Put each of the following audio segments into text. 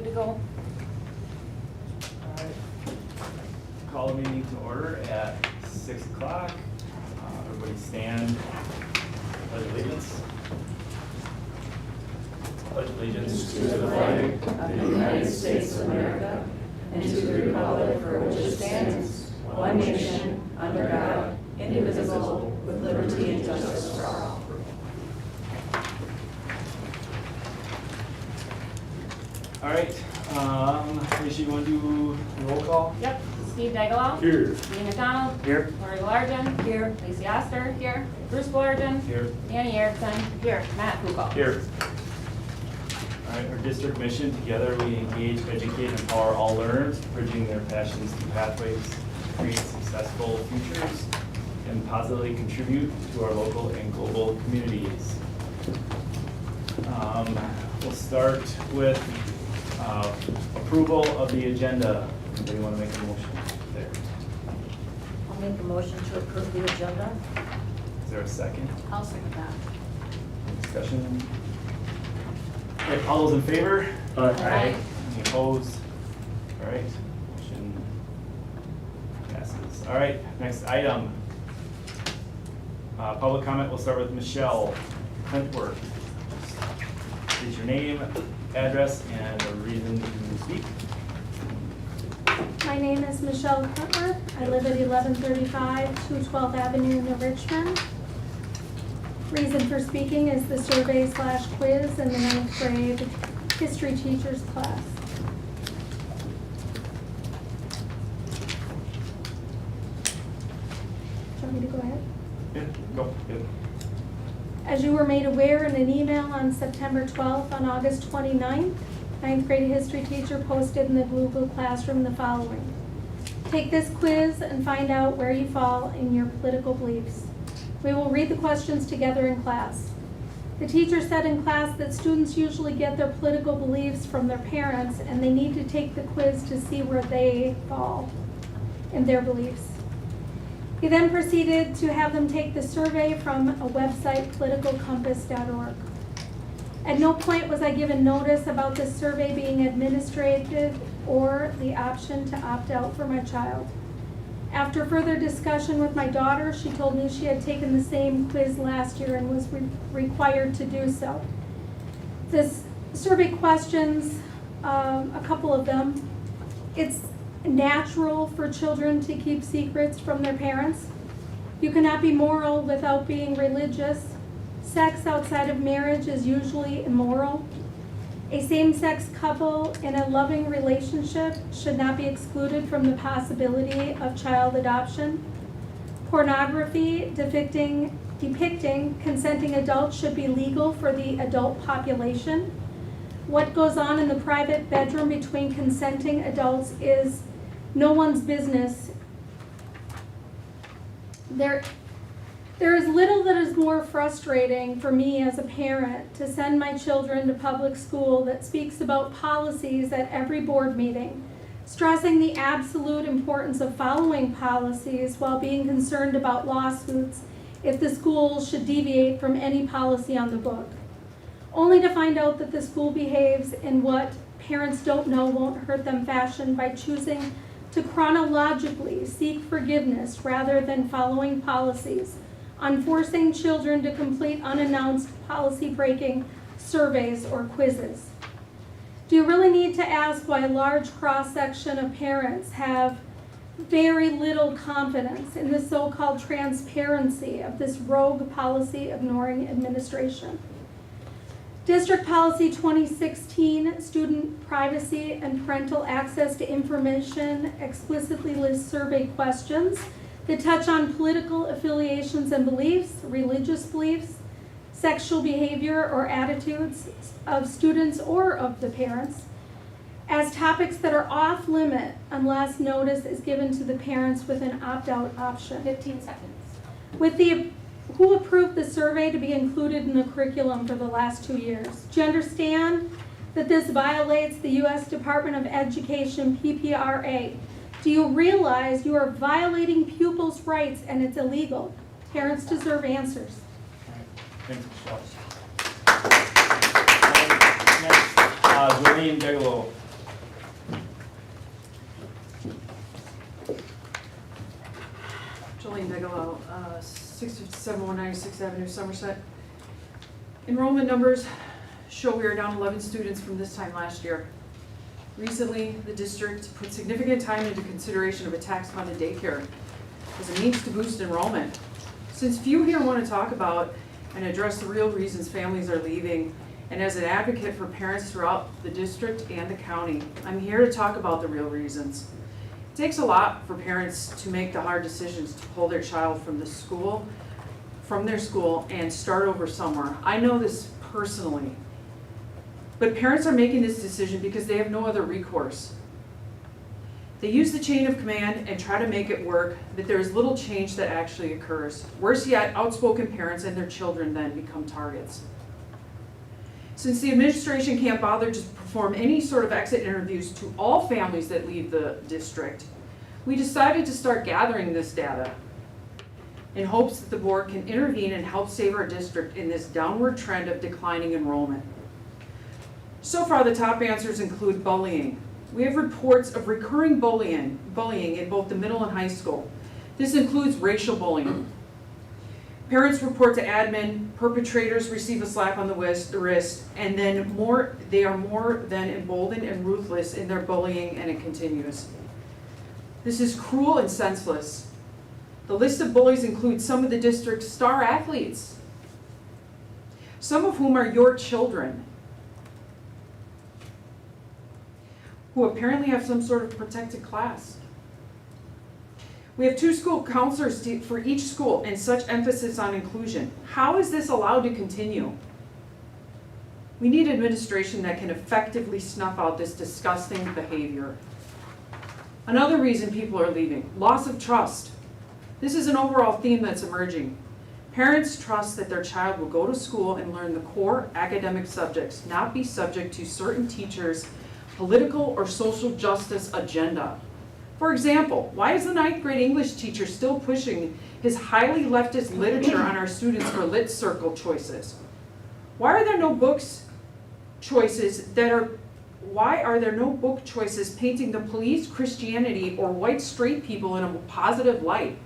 good to go. Alright. Call the meeting to order at 6 o'clock. Everybody stand. Pledge allegiance. Pledge allegiance To the flag of the United States of America and to the republic for which it stands, one nation, under God, indivisible, with liberty and justice for all. Alright, Rishi, you want to do the roll call? Yep, Steve Digalow. Here. Dean McDonald. Here. Lori Largen. Here. Lacey Oster. Here. Bruce Largen. Here. Danny Erickson. Here. Matt Kukal. Here. Alright, our district mission, together we engage, educate, and empower all learners, bridging their passions to pathways to create successful futures and positively contribute to our local and global communities. We'll start with approval of the agenda. Anybody want to make a motion there? I'll make a motion to approve the agenda. Is there a second? I'll second that. Discussion? Okay, all those in favor? Aye. Any opposed? All right, motion passes. All right, next item. Public comment, we'll start with Michelle Clintworth. State your name, address, and a reason to speak. My name is Michelle Clintworth. I live at 1135 212th Avenue in Richmond. Reason for speaking is the survey/quiz in the 9th grade history teachers class. Do you want me to go ahead? Yeah, go. Good. As you were made aware in an email on September 12th, on August 29th, 9th grade history teacher posted in the Google Classroom the following. Take this quiz and find out where you fall in your political beliefs. We will read the questions together in class. The teacher said in class that students usually get their political beliefs from their parents and they need to take the quiz to see where they fall in their beliefs. He then proceeded to have them take the survey from a website, politicalcompass.org. At no point was I given notice about this survey being administered or the option to opt out for my child. After further discussion with my daughter, she told me she had taken the same quiz last year and was required to do so. This survey questions, a couple of them, it's natural for children to keep secrets from their parents. You cannot be moral without being religious. Sex outside of marriage is usually immoral. A same-sex couple in a loving relationship should not be excluded from the possibility of child adoption. Pornography depicting consenting adults should be legal for the adult population. What goes on in the private bedroom between consenting adults is no one's business. There is little that is more frustrating for me as a parent to send my children to public school that speaks about policies at every board meeting, stressing the absolute importance of following policies while being concerned about lawsuits if the school should deviate from any policy on the book, only to find out that the school behaves in what parents don't know won't hurt them fashion by choosing to chronologically seek forgiveness rather than following policies, on forcing children to complete unannounced policy-breaking surveys or quizzes. Do you really need to ask why a large cross-section of parents have very little confidence in the so-called transparency of this rogue policy ignoring administration? District Policy 2016, Student Privacy and Parental Access to Information, explicitly lists survey questions that touch on political affiliations and beliefs, religious beliefs, sexual behavior or attitudes of students or of the parents, as topics that are off limit unless notice is given to the parents with an opt-out option. 15 seconds. Who approved the survey to be included in the curriculum for the last 2 years? Do you understand that this violates the U.S. Department of Education PPRA? Do you realize you are violating pupils' rights and it's illegal? Parents deserve answers. All right. Thanks, Michelle. Next, Jolene Bigelow. Jolene Bigelow, 65719 6th Avenue, Somerset. Enrollment numbers show we are down 11 students from this time last year. Recently, the district put significant time into consideration of a tax-funded daycare as a means to boost enrollment. Since few here want to talk about and address the real reasons families are leaving, and as an advocate for parents throughout the district and the county, I'm here to talk about the real reasons. It takes a lot for parents to make the hard decisions to pull their child from their school, and start over somewhere. I know this personally. But parents are making this decision because they have no other recourse. They use the chain of command and try to make it work, but there is little change that actually occurs. Worse yet, outspoken parents and their children then become targets. Since the administration can't bother to perform any sort of exit interviews to all families that leave the district, we decided to start gathering this data in hopes that the board can intervene and help save our district in this downward trend of declining enrollment. So far, the top answers include bullying. We have reports of recurring bullying in both the middle and high school. This includes racial bullying. Parents report to admin, perpetrators receive a slap on the wrist, and then they are more than emboldened and ruthless in their bullying, and it continues. This is cruel and senseless. The list of bullies includes some of the district's star athletes, some of whom are your children, who apparently have some sort of protected class. We have 2 school counselors for each school and such emphasis on inclusion. How is this allowed to continue? We need administration that can effectively snuff out this disgusting behavior. Another reason people are leaving, loss of trust. This is an overall theme that's emerging. Parents trust that their child will go to school and learn the core academic subjects, not be subject to certain teachers' political or social justice agenda. For example, why is the 9th grade English teacher still pushing his highly leftist literature on our students for lit circle choices? Why are there no book choices painting the police, Christianity, or white straight people in a positive light?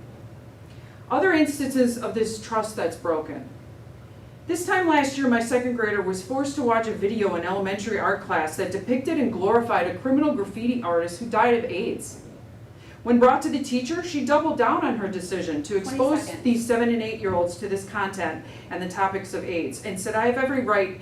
Other instances of this trust that's broken. This time last year, my 2nd grader was forced to watch a video in elementary art class that depicted and glorified a criminal graffiti artist who died of AIDS. When brought to the teacher, she doubled down on her decision to expose these 7 and 8-year-olds to this content and the topics of AIDS, and said, I have every right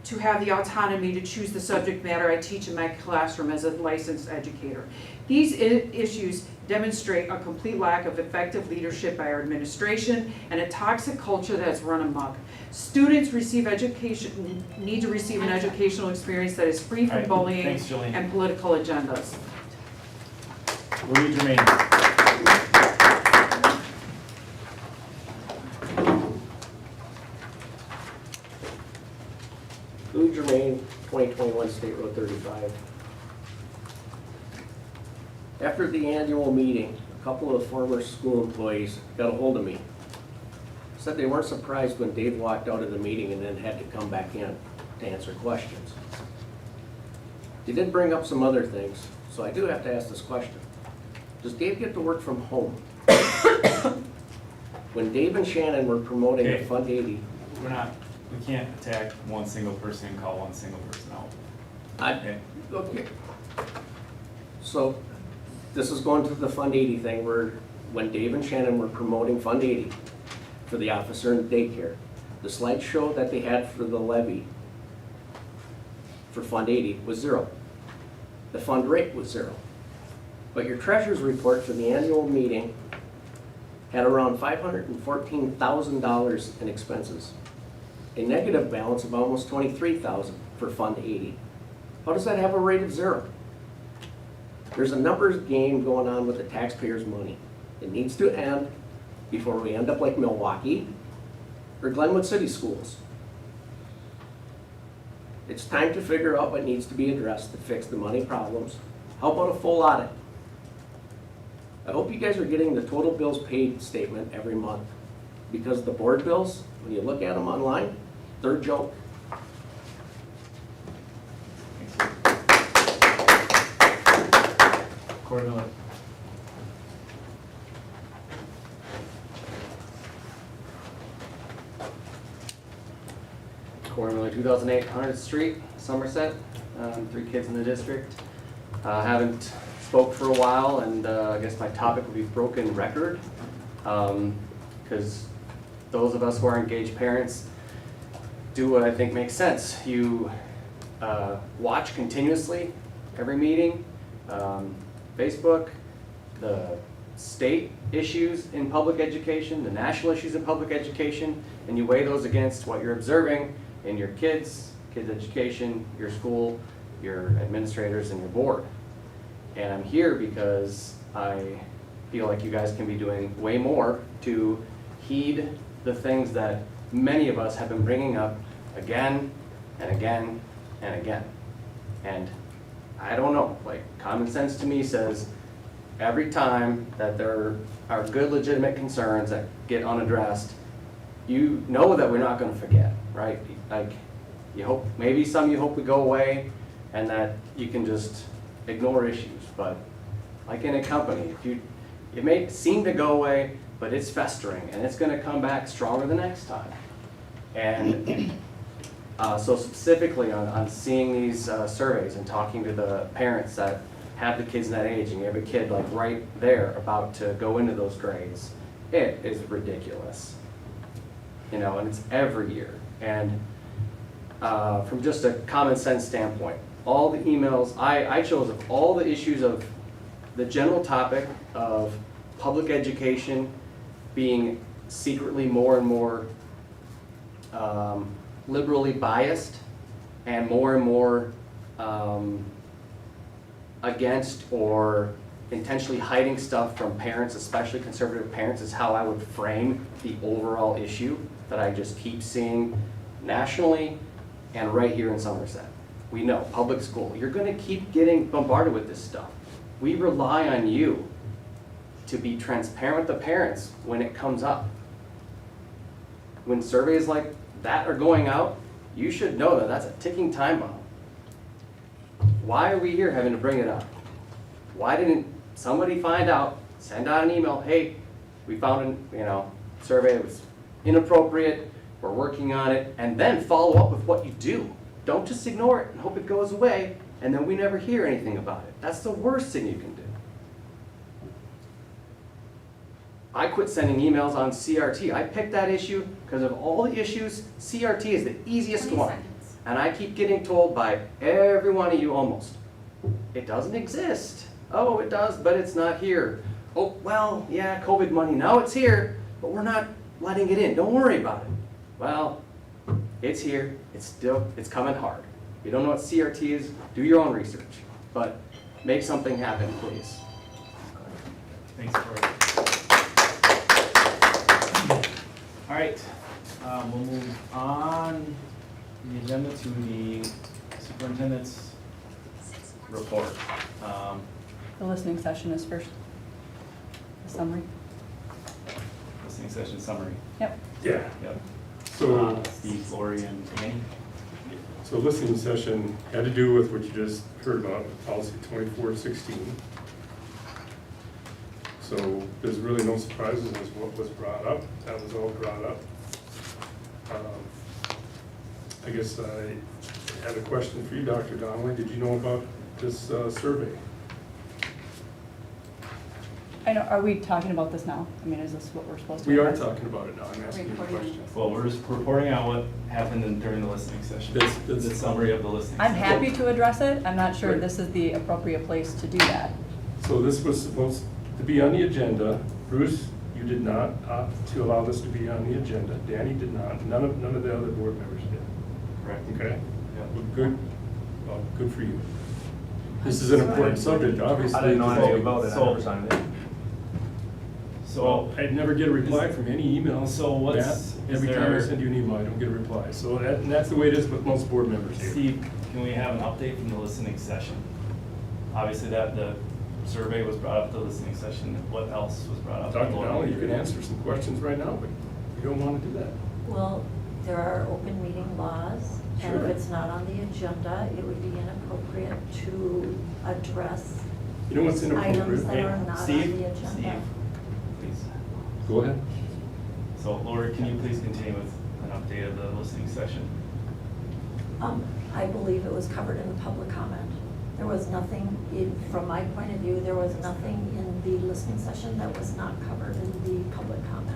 to have the autonomy to choose the subject matter I teach in my classroom as a licensed educator. These issues demonstrate a complete lack of effective leadership by our administration and a toxic culture that's run amok. Students need to receive an educational experience that is free from bullying Thanks, Jolene. and political agendas. Louis Germain. Louis Germain, 2021 State Road 35. After the annual meeting, a couple of former school employees got a hold of me. Said they weren't surprised when Dave walked out of the meeting and then had to come back in to answer questions. They did bring up some other things, so I do have to ask this question. Does Dave get to work from home? When Dave and Shannon were promoting Okay. the Fund 80, We can't attack one single person and call one single person out. Okay. Okay. So, this is going to the Fund 80 thing where when Dave and Shannon were promoting Fund 80 for the officer in daycare, the slideshow that they had for the levy for Fund 80 was 0. The fund rate was 0. But your treasurer's report for the annual meeting had around $514,000 in expenses. A negative balance of almost $23,000 for Fund 80. How does that have a rate of 0? There's a numbers game going on with the taxpayers' money. It needs to end before we end up like Milwaukee or Glenwood City Schools. It's time to figure out what needs to be addressed to fix the money problems. How about a full audit? I hope you guys are getting the total bills paid statement every month, because the board bills, when you look at them online, they're a joke. Corey Miller. Corey Miller, 2008 100th Street, Somerset. 3 kids in the district. Haven't spoke for a while, and I guess my topic would be broken record. Because those of us who are engaged parents do what I think makes sense. You watch continuously every meeting, Facebook, the state issues in public education, the national issues in public education, and you weigh those against what you're observing in your kids' education, your school, your administrators, and your board. And I'm here because I feel like you guys can be doing way more to heed the things that many of us have been bringing up again and again and again. And I don't know, like, common sense to me says every time that there are good legitimate concerns that get unaddressed, you know that we're not going to forget, right? Like, you hope, maybe some you hope would go away and that you can just ignore issues, but like in a company, it may seem to go away, but it's festering and it's going to come back stronger the next time. And so specifically on seeing these surveys and talking to the parents that have the kids in that age, and you have a kid like right there about to go into those grades, it is ridiculous. You know, and it's every year. And from just a common sense standpoint, all the emails, I chose of all the issues of the general topic of public education being secretly more and more liberally biased and more against or intentionally hiding stuff from parents, especially conservative parents, is how I would frame the overall issue that I just keep seeing nationally and right here in Somerset. We know, public school, you're going to keep getting bombarded with this stuff. We rely on you to be transparent with the parents when it comes up. When surveys like that are going out, you should know that that's a ticking time bomb. Why are we here having to bring it up? Why didn't somebody find out, send out an email, hey, we found a survey that was inappropriate, we're working on it, and then follow up with what you do. Don't just ignore it and hope it goes away, and then we never hear anything about it. That's the worst thing you can do. I quit sending emails on CRT. I picked that issue because of all the issues, CRT is the easiest 20 one. seconds. And I keep getting told by every one of you almost, it doesn't exist. Oh, it does, but it's not here. Oh, well, yeah, COVID money, now it's here, but we're not letting it in. Don't worry about it. Well, it's here, it's coming hard. If you don't know what CRT is, do your own research, but make something happen, please. Thanks, Corey. All right, we'll move on the agenda to the superintendent's report. The listening session is first. The summary. Listening session summary. Yep. Yeah, Yep. so, Steve, Lori, and Annie. so listening session had to do with what you just heard about, policy 2416. So there's really no surprises as what was brought up. That was all brought up. I guess I had a question for you, Dr. Donnelly. Did you know about this survey? I know, are we talking about this now? I mean, is this what we're supposed to We are address? talking about it now. I'm asking you a Reporting. question. Well, we're just reporting on what happened during the listening session. That's- The summary of the listening I'm session. happy to address it. I'm not sure Right. this is the appropriate place to do that. So this was supposed to be on the agenda. Bruce, you did not opt to allow this to be on the agenda. Danny did not. None of the other board members did. Correct. Okay? Yep. Well, good. Well, good for you. This is an important subject, obviously. I didn't know anything about it, I So- never signed it. So, I'd never get a reply from any emails. So what's- Matt, is every time I there- send you an email, I don't get a reply. So and that's the way it is with most board members here. Steve, can we have an update from the listening session? Obviously, that the survey was brought up at the listening session. What else was brought up? Dr. Donnelly, you can answer some questions right now, but you don't want to do that. Well, there are open meeting laws, and Sure. if it's not on the agenda, it would be inappropriate to address You know what's items inappropriate? that are not on Steve, the agenda. Steve, please. Go ahead. So, Lori, can you please continue with an update of the listening session? I believe it was covered in the public comment. There was nothing, from my point of view, there was nothing in the listening session that was not covered in the public comment.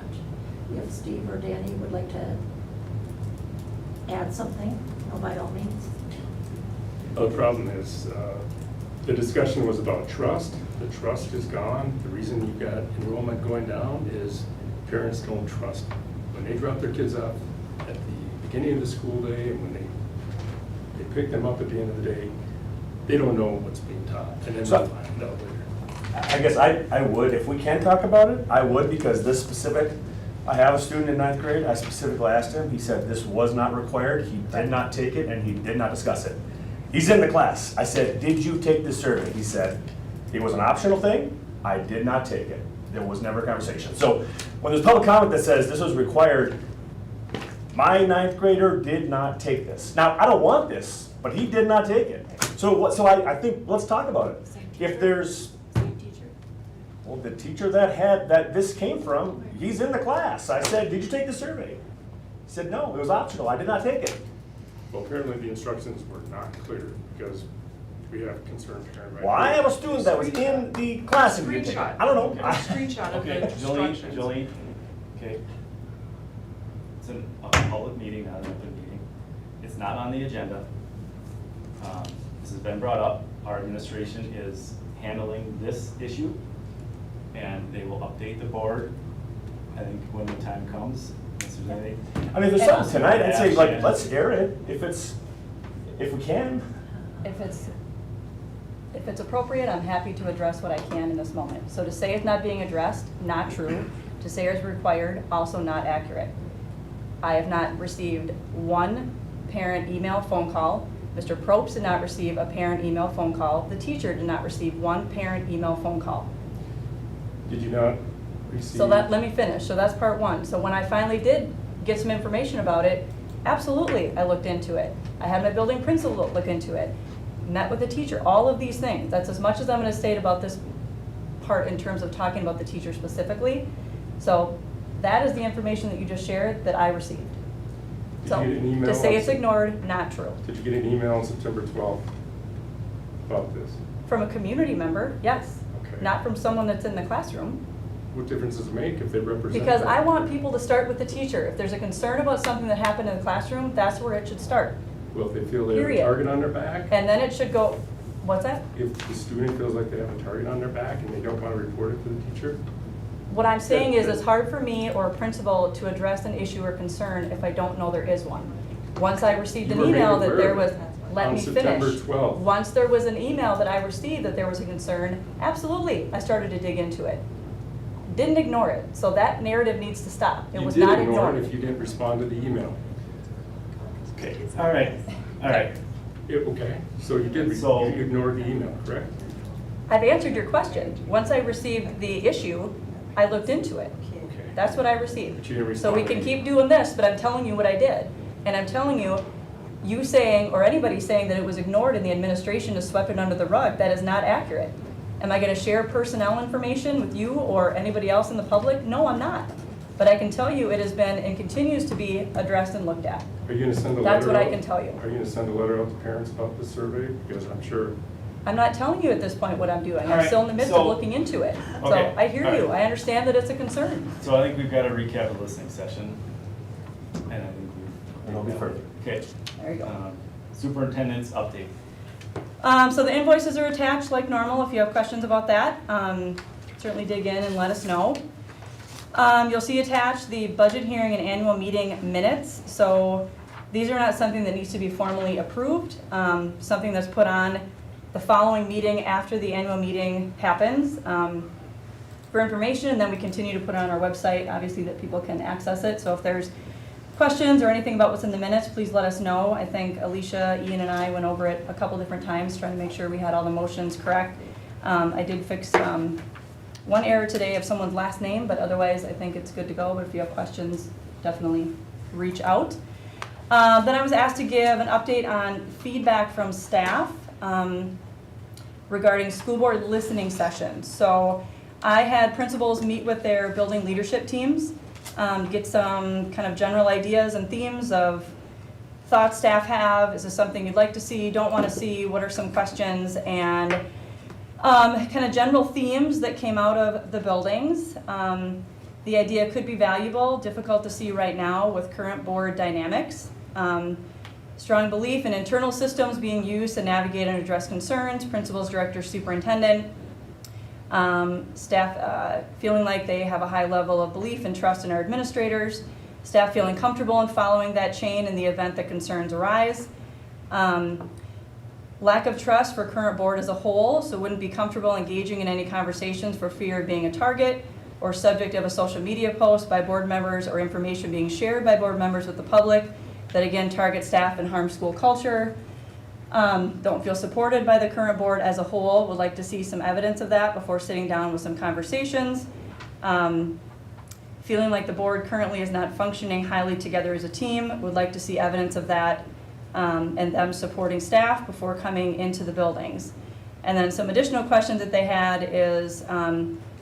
If Steve or Danny would like to add something, by all means. The problem is, the discussion was about trust. The trust is gone. The reason you've got enrollment going down is parents don't trust. When they drop their kids off at the beginning of the school day and when they pick them up at the end of the day, they don't know what's being taught, and then So- they'll find out later. I guess I would, if we can talk about it, I would, because this specific, I have a student in ninth grade, I specifically asked him, he said this was not required, he did not take it, and he did not discuss it. He's in the class. I said, did you take this survey? He said, it was an optional thing, I did not take it. There was never a conversation. So when there's public comment that says this was required, my ninth grader did not take this. Now, I don't want this, but he did not take it. So I think, let's talk about it. If there's, well, the teacher that this came from, he's in the class. I said, did you take the survey? He said, no, it was optional, I did not take it. Well, apparently the instructions were not clear because we have a concerned parent right Well, I here. have a student that was in the class and didn't take it. Screenshot. I don't know. A screenshot of Okay, the Jolene, instructions. Jolene, okay. It's a public meeting, not an open meeting. It's not on the agenda. This has been brought up. Our administration is handling this issue, and they will update the board, I think, when the time comes. If there's anything. I mean, if there's something tonight, I'd say, like, let's air it if we can. If it's appropriate, I'm happy to address what I can in this moment. So to say it's not being addressed, not true. To say it's required, also not accurate. I have not received one parent email, phone call. Mr. Probst did not receive a parent email, phone call. The teacher did not receive one parent email, phone call. Did you not receive? So let me finish. So that's part one. So when I finally did get some information about it, absolutely, I looked into it. I had my building principal look into it, met with the teacher, all of these things. That's as much as I'm going to state about this part in terms of talking about the teacher specifically. So that is the information that you just shared that I received. Did So you get an email to say on it's ignored, not true. Did you get an email on September 12th about this? From a community member, yes. Okay. Not from someone that's in the classroom. What difference does it make if they represent? Because them? I want people to start with the teacher. If there's a concern about something that happened in the classroom, that's where it should start. Well, if they feel they have a Period. target on their back, And then it should go, what's that? if the student feels like they have a target on their back and they don't want to report it to the teacher, What I'm saying is it's hard for me or a principal to address an issue or concern if I don't know there is one. Once I received an You were made email that there aware was, let on me September finish. 12th. Once there was an email that I received that there was a concern, absolutely, I started to dig into it. Didn't ignore it, so that narrative needs to stop. It was not You did ignore it ignored. if you didn't respond to the email. Okay, all right, all right. Okay, so you did, So- you ignored the email, correct? I've answered your question. Once I received the issue, I looked into it. Okay. That's what I received. But you didn't So we respond. can keep doing this, but I'm telling you what I did. And I'm telling you, you saying, or anybody saying that it was ignored and the administration has swept it under the rug, that is not accurate. Am I gonna share personnel information with you or anybody else in the public? No, I'm not. But I can tell you it has been and continues to be addressed and looked at. Are you going to send a letter? That's what I out- can tell you. Are you going to send a letter out to parents about this survey? Because I'm sure, I'm not telling you at this point what I'm doing. All I'm right, still in the midst of so- looking into it. So Okay, I hear all you. right. I understand that it's a concern. So I think we've got to recap the listening session. And I think And it'll be further. Okay. There you go. Superintendent's update. So the invoices are attached like normal. If you have questions about that, certainly dig in and let us know. You'll see attached the budget hearing and annual meeting minutes. So these are not something that needs to be formally approved, something that's put on the following meeting after the annual meeting happens for information, and then we continue to put it on our website, obviously, that people can access it. So if there's questions or anything about what's in the minutes, please let us know. I think Alicia, Ian, and I went over it a couple different times, trying to make sure we had all the motions correct. I did fix one error today of someone's last name, but otherwise I think it's good to go. But if you have questions, definitely reach out. Then I was asked to give an update on feedback from staff regarding school board listening sessions. So I had principals meet with their building leadership teams, get some kind of general ideas and themes of thoughts staff have. Is this something you'd like to see, don't want to see? What are some questions? And kind of general themes that came out of the buildings. The idea could be valuable, difficult to see right now with current board dynamics. Strong belief in internal systems being used to navigate and address concerns, principals, directors, superintendent. Staff feeling like they have a high level of belief and trust in our administrators. Staff feeling comfortable in following that chain in the event that concerns arise. Lack of trust for current board as a whole, so wouldn't be comfortable engaging in any conversations for fear of being a target or subject of a social media post by board members or information being shared by board members with the public that again target staff and harm school culture. Don't feel supported by the current board as a whole, would like to see some evidence of that before sitting down with some conversations. Feeling like the board currently is not functioning highly together as a team, would like to see evidence of that and them supporting staff before coming into the buildings. And then some additional questions that they had is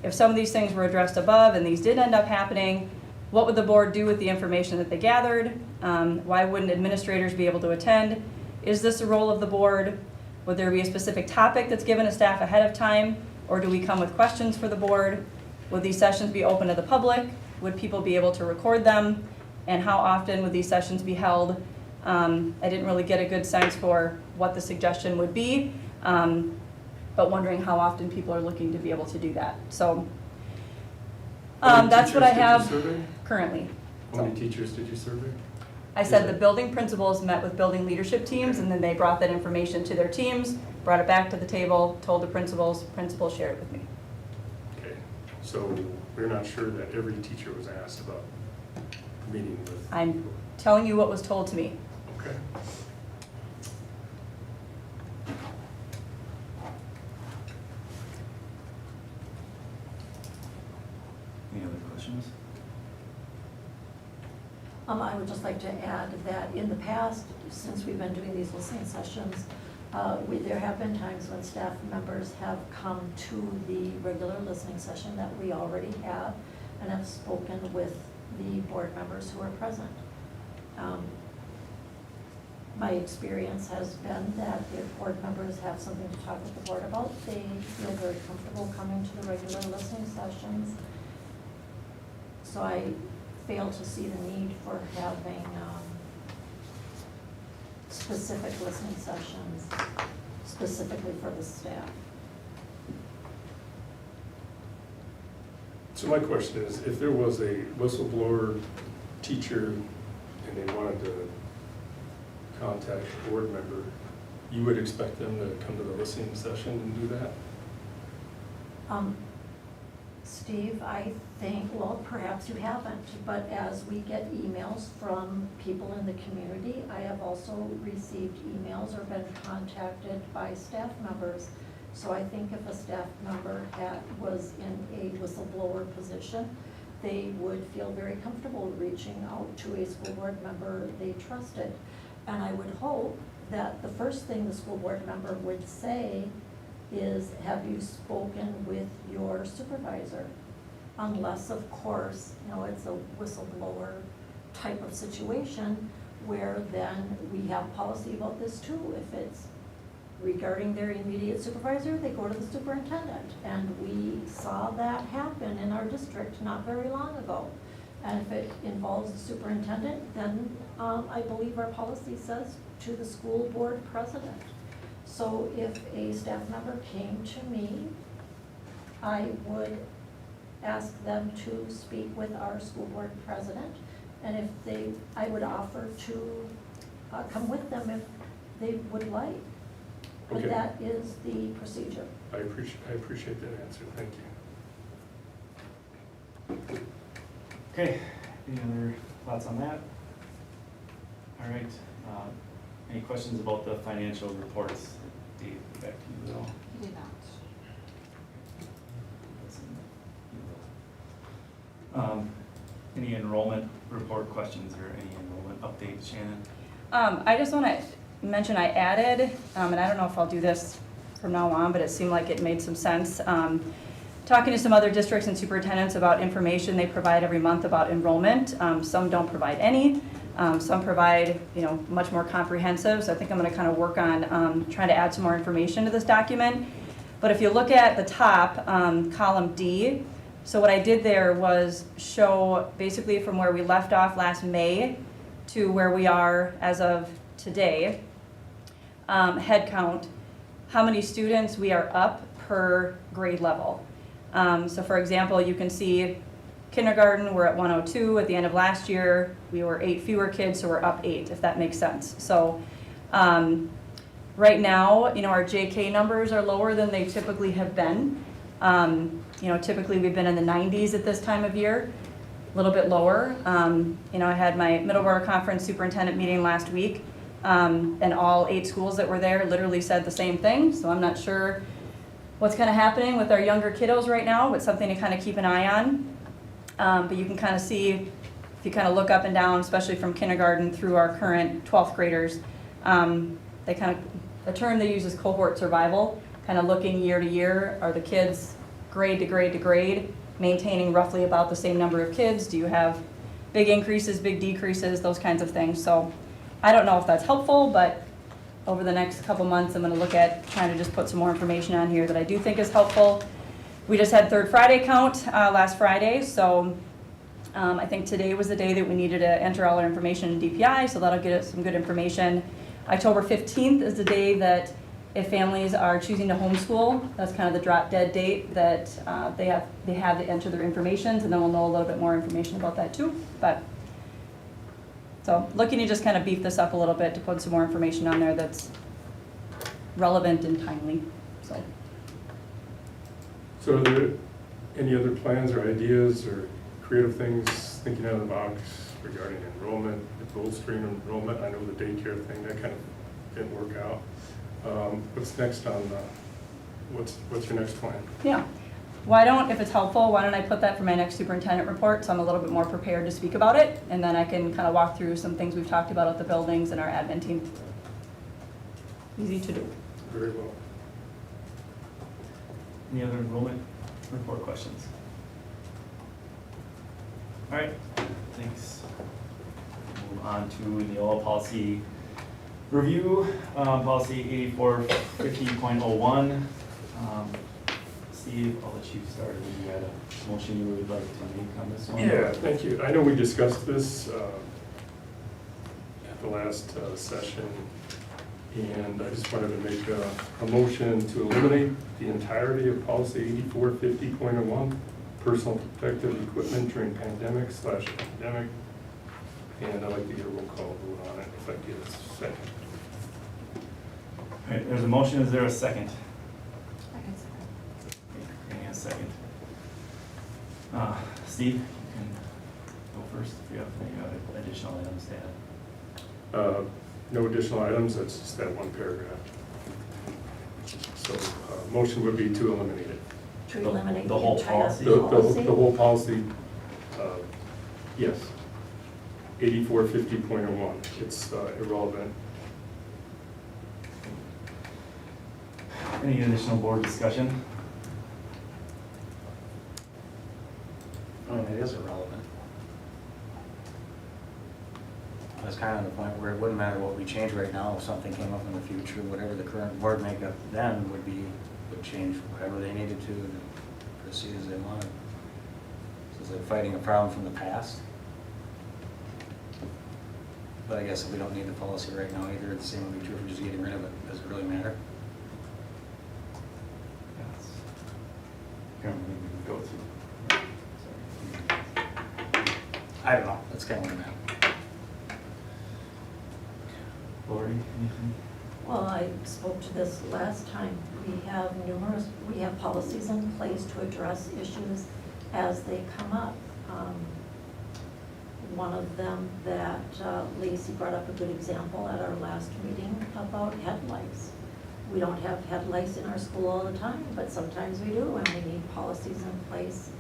if some of these things were addressed above and these did end up happening, what would the board do with the information that they gathered? Why wouldn't administrators be able to attend? Is this a role of the board? Would there be a specific topic that's given to staff ahead of time? Or do we come with questions for the board? Would these sessions be open to the public? Would people be able to record them? And how often would these sessions be held? I didn't really get a good sense for what the suggestion would be, but wondering how often people are looking to be able to do that. So that's what I have currently. How many teachers did you survey? I said the building principals met with building leadership teams, and then they brought that information to their teams, brought it back to the table, told the principals shared it with me. Okay, so we're not sure that every teacher was asked about meeting with. I'm telling you what was told to me. Okay. Any other questions? I would just like to add that in the past, since we've been doing these listening sessions, there have been times when staff members have come to the regular listening session that we already have and have spoken with the board members who are present. My experience has been that if board members have something to talk with the board about, they feel very comfortable coming to the regular listening sessions. So I fail to see the need for having specific listening sessions specifically for the staff. So my question is, if there was a whistleblower teacher and they wanted to contact a board member, you would expect them to come to the listening session and do that? Steve, I think, well, perhaps you haven't, but as we get emails from people in the community, I have also received emails or been contacted by staff members. So I think if a staff member was in a whistleblower position, they would feel very comfortable reaching out to a school board member they trusted. And I would hope that the first thing the school board member would say is, have you spoken with your supervisor? Unless, of course, it's a whistleblower type of situation where then we have policy about this too. If it's regarding their immediate supervisor, they go to the superintendent. And we saw that happen in our district not very long ago. And if it involves the superintendent, then I believe our policy says to the school board president. So if a staff member came to me, I would ask them to speak with our school board president. And I would offer to come with them if they would like. But Okay. that is the procedure. I appreciate that answer, thank you. Okay, any other thoughts on that? All right, any questions about the financial reports? Dave, back to you, Bill. He did not. Any enrollment report questions or any enrollment updates, Shannon? I just want to mention I added, and I don't know if I'll do this from now on, but it seemed like it made some sense. Talking to some other districts and superintendents about information they provide every month about enrollment. Some don't provide any. Some provide, much more comprehensive, so I think I'm gonna kind of work on trying to add some more information to this document. But if you look at the top, column D, so what I did there was show basically from where we left off last May to where we are as of today, head count, how many students we are up per grade level. So for example, you can see kindergarten, we're at 102. At the end of last year, we were 8 fewer kids, so we're up 8, if that makes sense. So right now, our JK numbers are lower than they typically have been. Typically we've been in the 90s at this time of year, a little bit lower. I had my Middleborough Conference superintendent meeting last week, and all 8 schools that were there literally said the same thing. So I'm not sure what's kind of happening with our younger kiddos right now, but something to kind of keep an eye on. But you can kind of see, if you kind of look up and down, especially from kindergarten through our current 12th graders, they kind of, the term they use is cohort survival, kind of looking year to year. Are the kids grade to grade to grade, maintaining roughly about the same number of kids? Do you have big increases, big decreases, those kinds of things? So I don't know if that's helpful, but over the next couple months, I'm going to look at trying to just put some more information on here that I do think is helpful. We just had Third Friday count last Friday, so I think today was the day that we needed to enter all our information in DPI, so that'll get us some good information. October 15th is the day that if families are choosing to homeschool, that's kind of the drop dead date that they have to enter their information, and then we'll know a little bit more information about that too. But so looking to just kind of beef this up a little bit to put some more information on there that's relevant and timely. So are there any other plans or ideas or creative things thinking out of the box regarding enrollment, the Gold Stream enrollment? I know the daycare thing, that kind of didn't work out. What's next on, what's your next plan? Yeah. If it's helpful, why don't I put that for my next superintendent report, so I'm a little bit more prepared to speak about it, and then I can kind of walk through some things we've talked about at the buildings and our admin team. Easy to do. Very well. Any other enrollment report questions? All right, thanks. Move on to Neola policy review, policy 8450.01. Steve, I'll let you start. You had a motion you would like to make on this one? Yeah, thank you. I know we discussed this at the last session, and I just wanted to make a motion to eliminate the entirety of policy 8450.01, personal protective equipment during pandemic/epidemic. And I'd like to get a roll call vote on it if I get a second. All right, there's a motion. Is there a second? Any a second? Steve, you can go first if you have any additional items to add. No additional items, that's just that one paragraph. So, motion would be to eliminate it. To eliminate The the whole entire policy? policy? The whole policy, yes. 8450.01, it's irrelevant. Any additional board discussion? It is irrelevant. That's kind of the point where it wouldn't matter what we change right now, if something came up in the future, whatever the current board makeup then would change whatever they needed to and proceed as they wanted. So it's like fighting a problem from the past. But I guess if we don't need the policy right now either, the same would be true if we're just getting rid of it. Does it really matter? Yes. Currently, we can go through. I don't know. That's kind of where I'm at. Lori, anything? Well, I spoke to this last time. We have policies in place to address issues as they come up. One of them that Lacey brought up a good example at our last meeting about head lice. We don't have head lice in our school all the time, but sometimes we do, and we need policies in place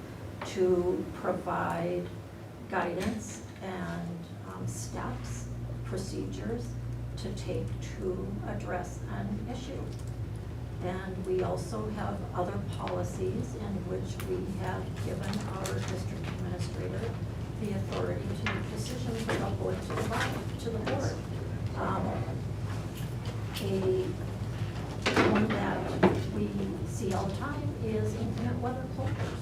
to provide guidance and steps, procedures to take to address an issue. And we also have other policies in which we have given our district administrator the authority to make decisions without going to the board. One that we see all the time is inclement weather closures.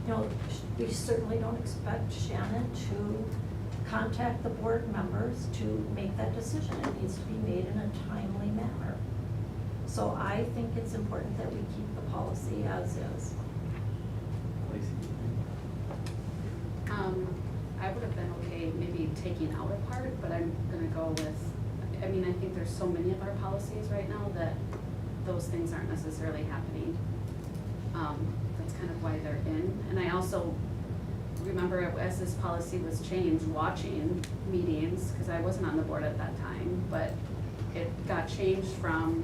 You know, we certainly don't expect Shannon to contact the board members to make that decision. It needs to be made in a timely manner. So I think it's important that we keep the policy as is. Lacey? I would have been okay maybe taking out a part, but I'm gonna go with, I mean, I think there's so many of our policies right now that those things aren't necessarily happening. That's kind of why they're in. And I also remember as this policy was changed, watching meetings, because I wasn't on the board at that time, but it got changed from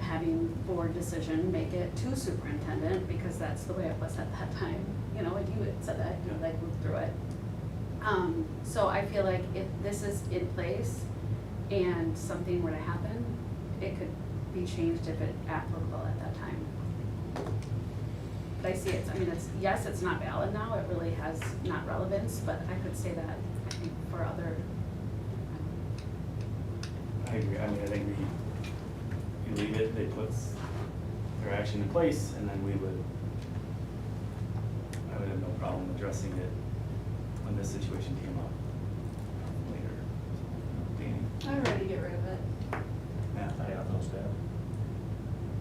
having board decision, make it to superintendent, because that's the way it was at that time. You know, and you had said that, you like moved through it. So I feel like if this is in place and something were to happen, it could be changed if it's applicable at that time. But I see it, I mean, it's, yes, it's not valid now, it really has not relevance, but I could say that, I think, for other. I agree, I mean, I think you leave it, they put their action in place, and then I would have no problem addressing it when this situation came up later. Danny? I'm ready to get rid of it. Yeah. I have nothing to add.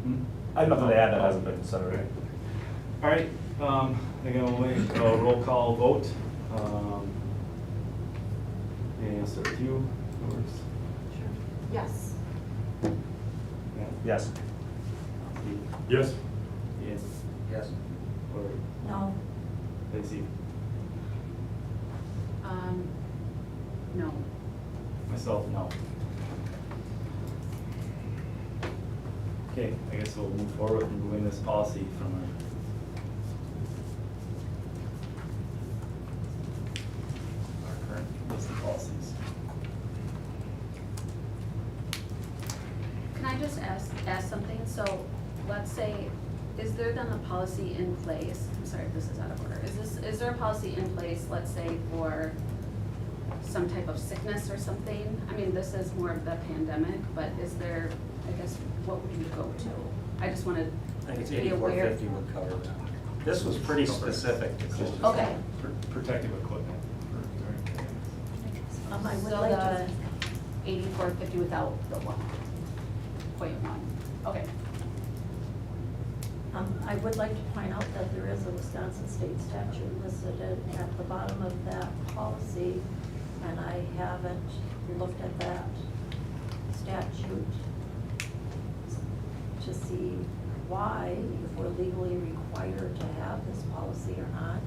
Hmm? I have nothing to add that hasn't been said already. All right, again, we'll wait, roll call vote. Danny, I'll start with you. Yours? Yes. Yeah. Yes. Steve? Yes? Ian? Yes. Lori? No, Lacey? No. Myself, no. Okay, I guess we'll move forward with removing this policy from our current list of policies. Can I just ask something? So let's say, is there then a policy in place, I'm sorry if this is out of order, is there a policy in place, let's say, for some type of sickness or something? I mean, this is more of the pandemic, but is there, I guess, what would you go to? I just wanted I think it's to be aware. 8450 would cover that. This was pretty specific to COVID. Okay. Protective equipment for during pandemics. I would So like the to, 8450 without the 1.1, okay. I would like to point out that there is a Wisconsin state statute listed at the bottom of that policy, and I haven't looked at that statute to see why, if we're legally required to have this policy or not.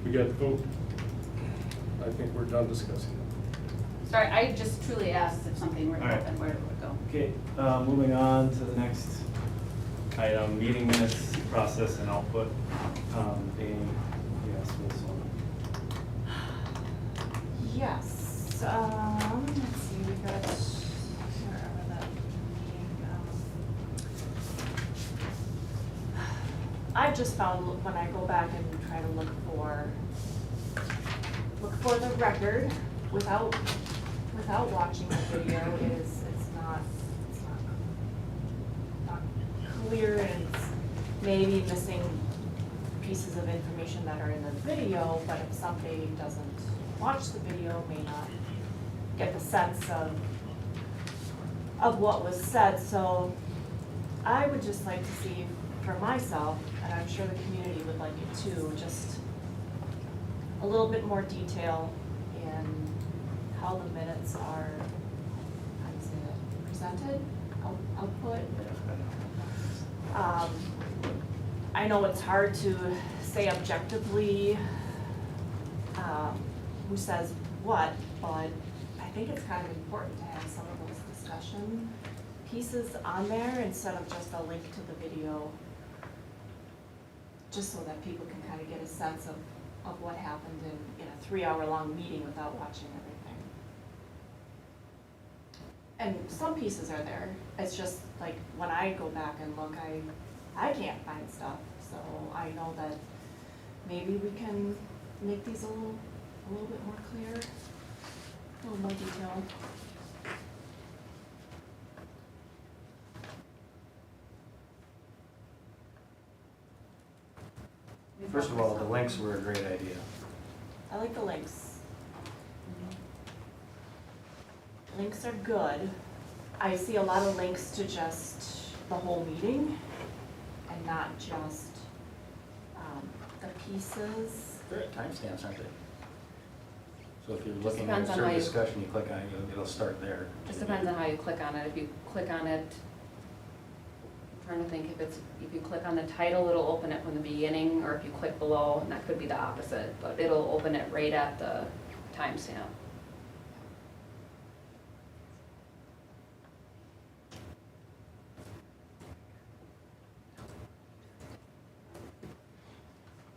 We got the vote. I think we're done discussing it. Sorry, I just truly asked if something were to All right. happen, where would it go? Okay, moving on to the next item, meeting minutes, process and output. Danny, yes, this one. Yes, let's see, we got, wherever that meeting, I've just found when I go back and try to look for the record without watching the video it's not clear, and it's maybe missing pieces of information that are in the video, but if somebody doesn't watch the video, may not get the sense of what was said. So I would just like to see for myself, and I'm sure the community would like it too, just a little bit more detail in how the minutes are, how do you say that, presented, output. I know it's hard to say objectively who says what, but I think it's kind of important to have some of those discussion pieces on there instead of just a link to the video, just so that people can kind of get a sense of what happened in a 3-hour-long meeting without watching everything. And some pieces are there, it's just like when I go back and look, I can't find stuff, so I know that maybe we can make these a little bit more clear, a little more detailed. First of all, the links were a great idea. I like the links. Links are good. I see a lot of links to just the whole meeting and not just the pieces. They're at timestamps, aren't they? So if you're looking at a depends on certain how you- discussion, you click on it, it'll start there. Just depends on how you click on it. If you click on it, I'm trying to think if you click on the title, it'll open it from the beginning, or if you click below, and that could be the opposite, but it'll open it right at the timestamp.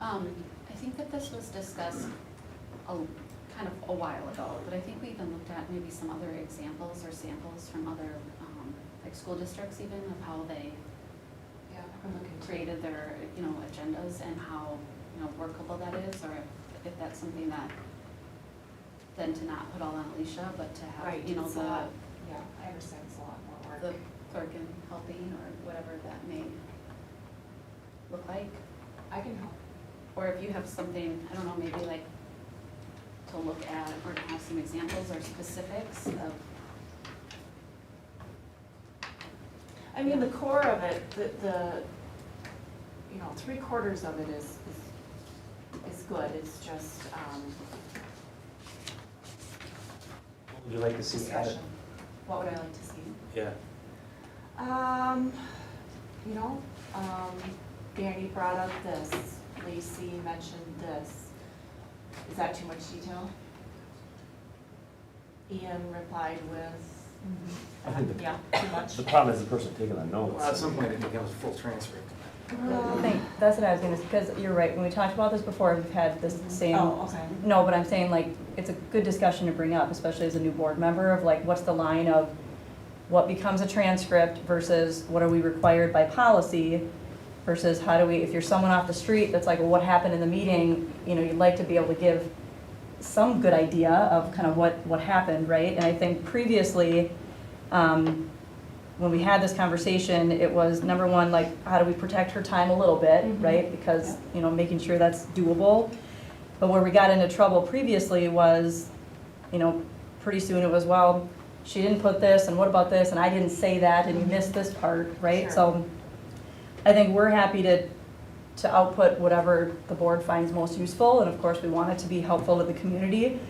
I think that this was discussed kind of a while ago, but I think we even looked at maybe some other examples or samples from other, like school districts even, of how they created their, agendas and how, workable that is, or if that's something that, then to not put all on Alicia, but to have, Right, the, it's a lot, yeah, I understand it's a lot more work. the clerk and helping, or whatever that may look like. I can help. Or if you have something, I don't know, maybe like to look at or to have some examples or specifics of. I mean, the core of it, the 3/4 of it is good, it's just, What would you like to see added? discussion. What would I like to see? Yeah. Danny brought up this, Lacey mentioned this. Is that too much detail? Ian replied with, I think yeah, too much? the problem is the person taking the Well, notes. at some point, it becomes a full transcript. I think that's what I was gonna, because you're right, when we talked about this before, we've had this same. Oh, okay. No, but I'm saying like, it's a good discussion to bring up, especially as a new board member, of like, what's the line of what becomes a transcript versus what are we required by policy versus how do we, if you're someone off the street that's like, well, what happened in the meeting, you'd like to be able to give some good idea of kind of what happened, right? And I think previously, when we had this conversation, it was number one, like, how do we protect her time a little bit, Mhm. right? Because, making sure that's doable. But where we got into trouble previously was, pretty soon it was, well, she didn't put this, and what about this, and I didn't say that, and you missed this part, right? Sure. So I think we're happy to output whatever the board finds most useful, and of course, we want it to be helpful to the community.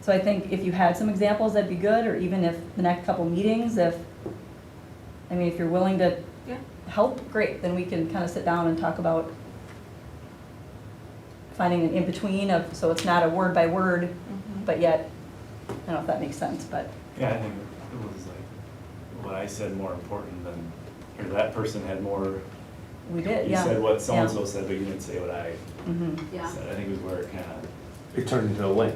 So I think if you had some examples, that'd be good, or even if the next couple meetings, if you're willing to Yeah. help, great, then we can kind of sit down and talk about finding an in-between of, so it's not a word by word, Mhm. but yet, I don't know if that makes sense, but. Yeah, I think it was like, what I said more important than, or that person had more, We did, you yeah. said what so-and-so said, but you didn't say what I Mhm. Yeah. said. I think it was where it kind of. It turned into a link.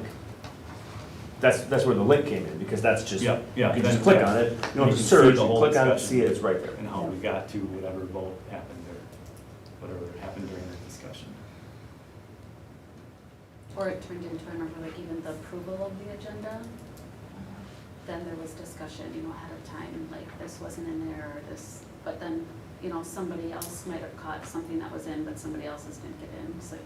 That's where the link came in, because that's just, Yeah, yeah, you can then just click that's- on it, you you don't have can to see search, the you whole click on it, discussion. see it, it's right there. And how we got to whatever vote happened or whatever happened during the discussion. Or it turned into, I remember like even the approval of the agenda, then there was discussion, ahead of time, like this wasn't in there or this, but then, somebody else might have caught something that was in, but somebody else's didn't get in, so,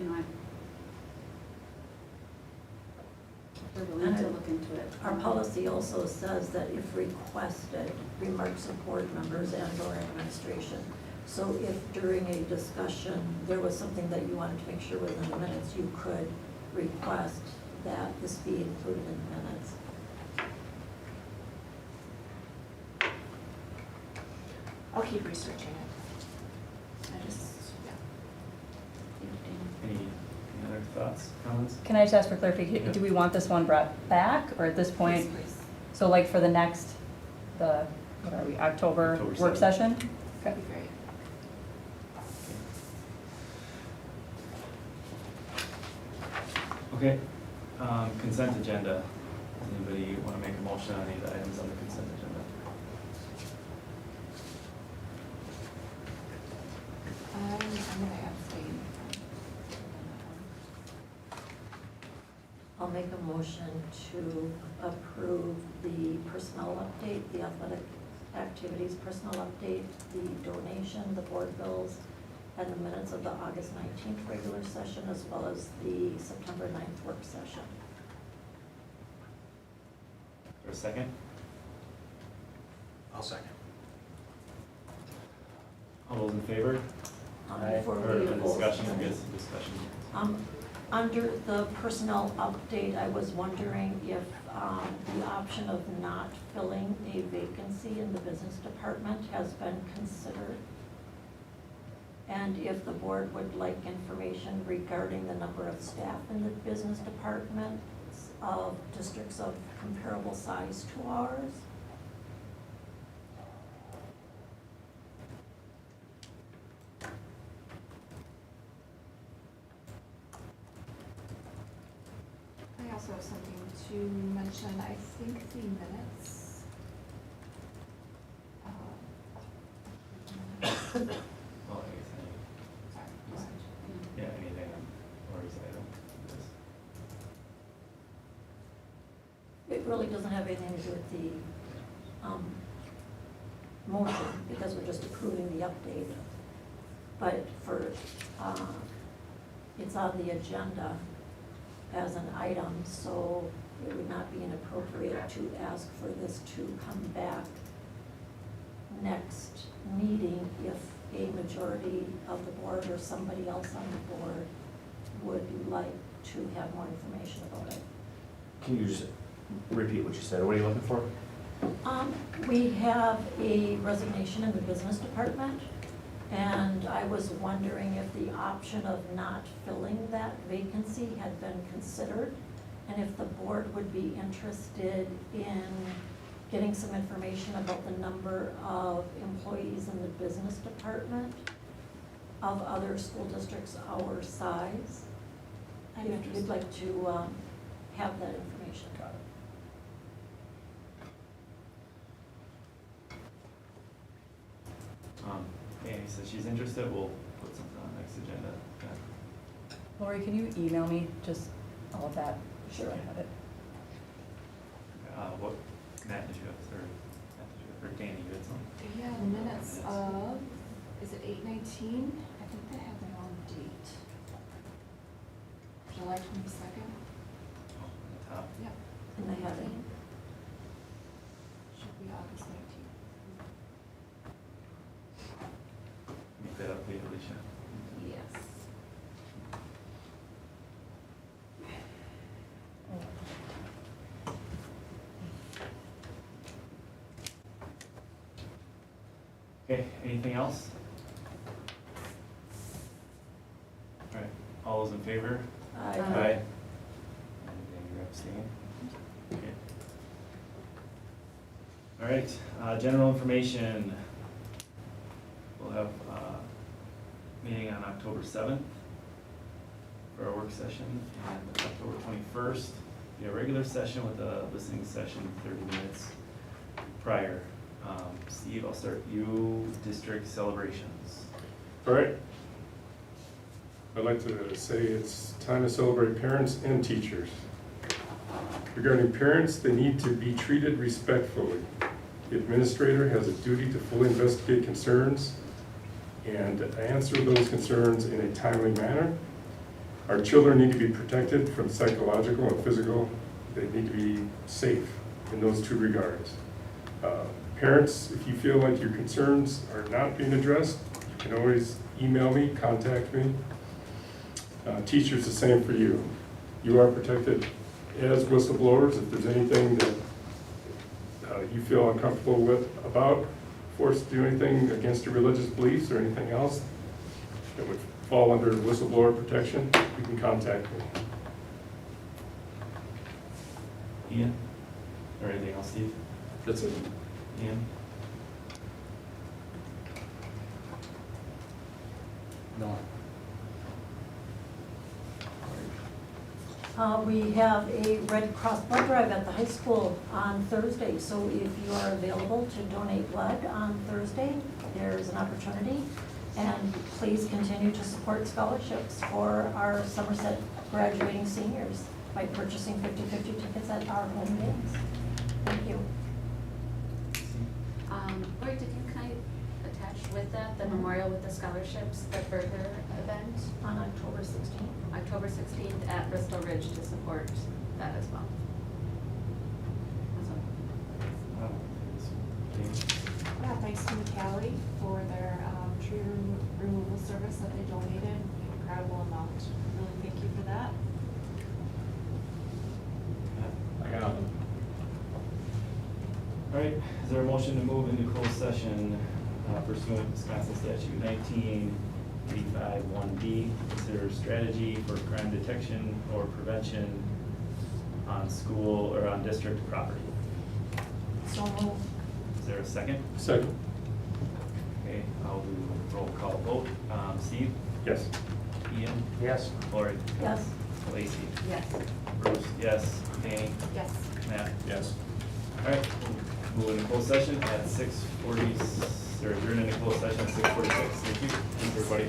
we're willing to look into it. Our policy also says that if requested, remarks of board members and/or administration. So if during a discussion, there was something that you wanted to make sure was in the minutes, you could request that this be included in the minutes. I'll keep researching it. I just, Any other thoughts, comments? Can I just ask for clarification, do we want this one brought back, or at this point? please. So like for the next, what are we, October October work 7th. session? That'd be great. Okay, consent agenda. Anybody want to make a motion on any of the items on the consent agenda? make a motion to approve the personnel update, the athletic activities personnel update, the donation, the board bills, and the minutes of the August 19th regular session, as well as the September 9th work session. For a second? I'll second. All those in favor? Before Or we for vote. discussion, I guess, discussion. Under the personnel update, I was wondering if the option of not filling a vacancy in the business department has been considered. And if the board would like information regarding the number of staff in the business department of districts of comparable size to ours. I also have something to mention. I think the minutes. Well, I guess Sorry, go ahead. yeah, anything on Lori's item. It really doesn't have anything to do with the motion, because we're just approving the update. But for, it's on the agenda as an item, so it would not be inappropriate to ask for this to come back next meeting if a majority of the board or somebody else on the board would like to have more information about it. Can you just repeat what you said? What are you looking for? We have a resignation in the business department, and I was wondering if the option of not filling that vacancy had been considered, and if the board would be interested in getting some information about the number of employees in the business department of other school districts our size. I'm If you'd interested. like to have that information. Got it. Annie says she's interested, we'll put something on the next agenda. Yeah. Lori, can you email me just all of that? Sure. I have it. What, Matt, did you have, or Danny, you had something? Yeah, the minutes of, is it 8/19? I think they have the wrong date. July 22nd? Oh, on the top. Yep. And they have it. Should be August 19th. Make that up, Alicia. Yes. Okay, anything else? All right, all those in favor? Aye. And you're abstaining? Okay. All right, general information. We'll have a meeting on October 7th for our work session, and October 21st, be a regular session with a listening session 30 minutes prior. Steve, I'll start you, district celebrations. All right. I'd like to say it's time to celebrate parents and teachers. Regarding parents, they need to be treated respectfully. The administrator has a duty to fully investigate concerns and answer those concerns in a timely manner. Our children need to be protected from psychological and physical. They need to be safe in those two regards. Parents, if you feel like your concerns are not being addressed, you can always email me, contact me. Teachers, the same for you. You are protected as whistleblowers. If there's anything that you feel uncomfortable with about, forced to do anything against your religious beliefs or anything else that would fall under whistleblower protection, you can contact me. Ian? Or anything else, Steve? That's it. Ian? No. We have a Red Cross blood drive at the high school on Thursday, so if you are available to donate blood on Thursday, there's an opportunity. And please continue to support scholarships for our Somerset graduating seniors. by purchasing 50/50 tickets at our home games. Thank you. Lori, can I attach with that, the memorial with the scholarships, the burger event, On October 16th. October 16th at Bristol Ridge to support that as well? That's all. Yeah, thanks to McCallie for their tree removal service that they donated, incredible amount. Really thank you for that. I got nothing. All right, is there a motion to move into closed session pursuant to Wisconsin statute 1985(1)B, consider strategy for crime detection or prevention on school or on district property? So moved. Is there a second? Second. Okay, I'll do a roll call vote. Steve? Yes. Ian? Yes. Lori? Yes. Lacey? Yes. Bruce? Yes. Danny? Yes. Matt? Yes. All right, we'll move into closed session at 6:40, or adjourn into closed session at 6:46. Thank you, everybody.